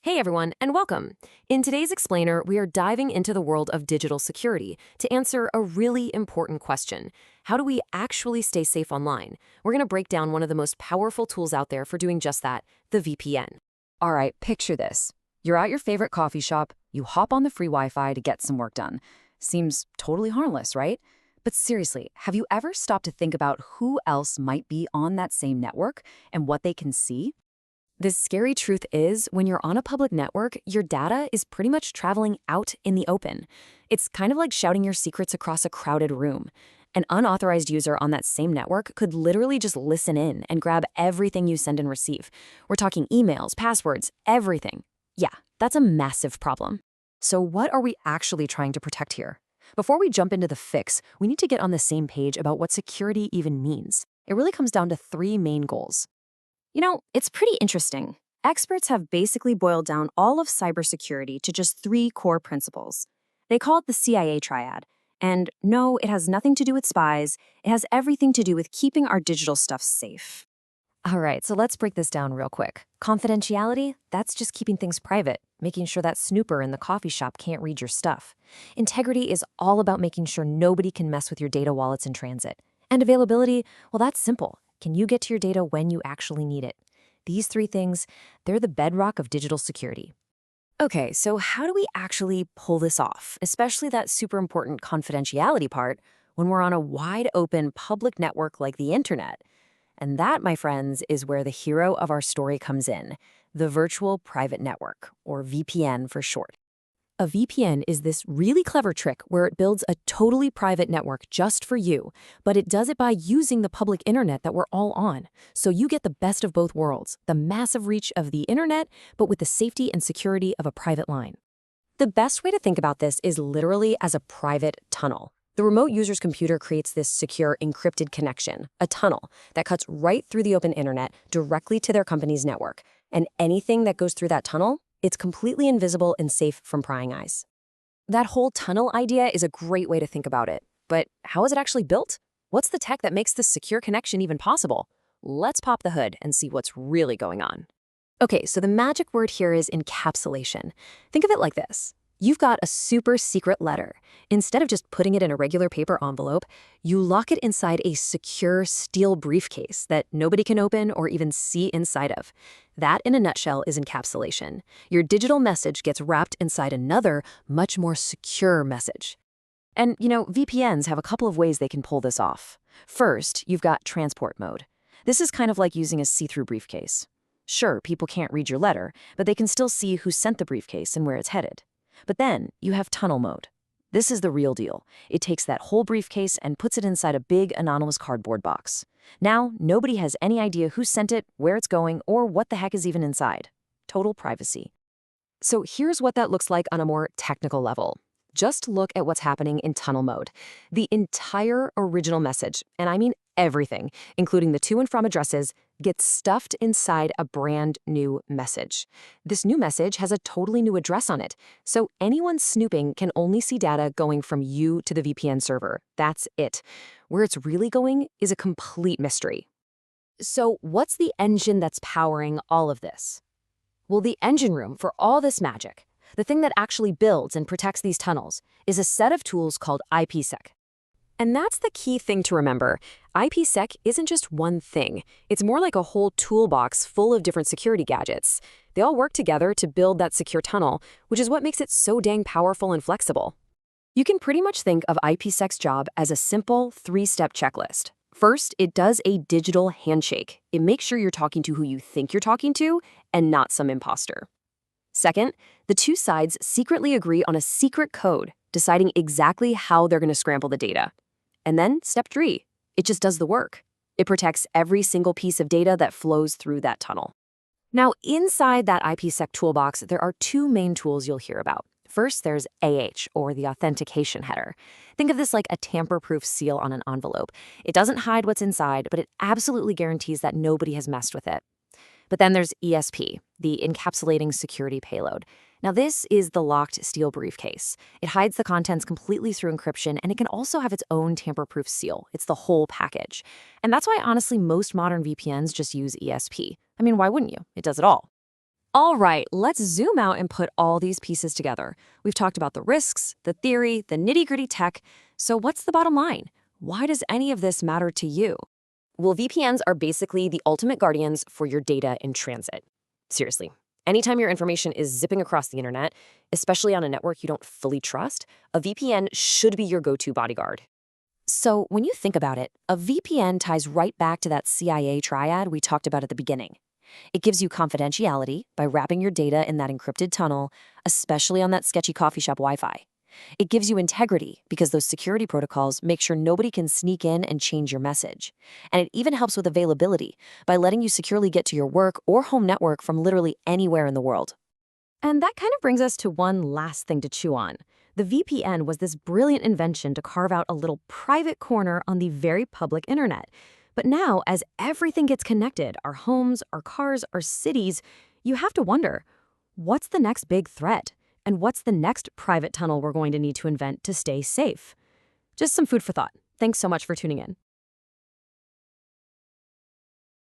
Hey everyone, and welcome. In today's explainer, we are diving into the world of digital security to answer a really important question. How do we actually stay safe online? We're going to break down one of the most powerful tools out there for doing just that, the VPN. All right, picture this. You're at your favorite coffee shop, you hop on the free Wi-Fi to get some work done. Seems totally harmless, right? But seriously, have you ever stopped to think about who else might be on that same network and what they can see? The scary truth is, when you're on a public network, your data is pretty much traveling out in the open. It's kind of like shouting your secrets across a crowded room. An unauthorized user on that same network could literally just listen in and grab everything you send and receive. We're talking emails, passwords, everything. Yeah, that's a massive problem. So what are we actually trying to protect here? Before we jump into the fix, we need to get on the same page about what security even means. It really comes down to three main goals. It's pretty interesting. Experts have basically boiled down all of cybersecurity to just three core principles. They call it the CIA Triad. And no, it has nothing to do with spies. It has everything to do with keeping our digital stuff safe. All right, so let's break this down real quick. Confidentiality, that's just keeping things private, making sure that snooper in the coffee shop can't read your stuff. Integrity is all about making sure nobody can mess with your data while it's in transit. And availability, well, that's simple. Can you get to your data when you actually need it? These three things, they're the bedrock of digital security. Okay, so how do we actually pull this off, especially that super important confidentiality part when we're on a wide open public network like the internet? And that, my friends, is where the hero of our story comes in, the virtual private network, or VPN for short. A VPN is this really clever trick where it builds a totally private network just for you, but it does it by using the public internet that we're all on. So you get the best of both worlds, the massive reach of the internet, but with the safety and security of a private line. The best way to think about this is literally as a private tunnel. The remote user's computer creates this secure encrypted connection, a tunnel, that cuts right through the open internet directly to their company's network. And anything that goes through that tunnel, it's completely invisible and safe from prying eyes. That whole tunnel idea is a great way to think about it. But how is it actually built? What's the tech that makes this secure connection even possible? Let's pop the hood and see what's really going on. Okay, so the magic word here is encapsulation. Think of it like this. You've got a super secret letter. Instead of just putting it in a regular paper envelope, you lock it inside a secure steel briefcase that nobody can open or even see inside of. That, in a nutshell, is encapsulation. Your digital message gets wrapped inside another, much more secure message. And, VPNs have a couple of ways they can pull this off. First, you've got transport mode. This is kind of like using a see-through briefcase. Sure, people can't read your letter, but they can still see who sent the briefcase and where it's headed. But then you have tunnel mode. This is the real deal. It takes that whole briefcase and puts it inside a big anonymous cardboard box. Now, nobody has any idea who sent it, where it's going, or what the heck is even inside. Total privacy. So here's what that looks like on a more technical level. Just look at what's happening in tunnel mode. The entire original message, and I mean everything, including the to and from addresses, gets stuffed inside a brand new message. This new message has a totally new address on it, so anyone snooping can only see data going from you to the VPN server. That's it. Where it's really going is a complete mystery. So what's the engine that's powering all of this? Well, the engine room for all this magic, the thing that actually builds and protects these tunnels, is a set of tools called IPsec. And that's the key thing to remember. IPsec isn't just one thing. It's more like a whole toolbox full of different security gadgets. They all work together to build that secure tunnel, which is what makes it so dang powerful and flexible. You can pretty much think of IPsec's job as a simple three-step checklist. First, it does a digital handshake. It makes sure you're talking to who you think you're talking to and not some imposter. Second, the two sides secretly agree on a secret code, deciding exactly how they're going to scramble the data. And then, step 3, it just does the work. It protects every single piece of data that flows through that tunnel. Now, inside that IPsec toolbox, there are two main tools you'll hear about. First, there's AH, or the authentication header. Think of this like a tamper-proof seal on an envelope. It doesn't hide what's inside, but it absolutely guarantees that nobody has messed with it. But then there's ESP, the encapsulating security payload. Now, this is the locked steel briefcase. It hides the contents completely through encryption, and it can also have its own tamper-proof seal. It's the whole package. And that's why, honestly, most modern VPNs just use ESP. I mean, why wouldn't you? It does it all. All right, let's zoom out and put all these pieces together. We've talked about the risks, the theory, the nitty-gritty tech. So what's the bottom line? Why does any of this matter to you? Well, VPNs are basically the ultimate guardians for your data in transit. Seriously, anytime your information is zipping across the internet, especially on a network you don't fully trust, a VPN should be your go-to bodyguard. So when you think about it, a VPN ties right back to that CIA Triad we talked about at the beginning. It gives you confidentiality by wrapping your data in that encrypted tunnel, especially on that sketchy coffee shop Wi-Fi. It gives you integrity because those security protocols make sure nobody can sneak in and change your message. And it even helps with availability by letting you securely get to your work or home network from literally anywhere in the world. And that kind of brings us to one last thing to chew on. The VPN was this brilliant invention to carve out a little private corner on the very public internet. But now, as everything gets connected, our homes, our cars, our cities, you have to wonder, what's the next big threat? And what's the next private tunnel we're going to need to invent to stay safe? Just some food for thought. Thanks so much for tuning in.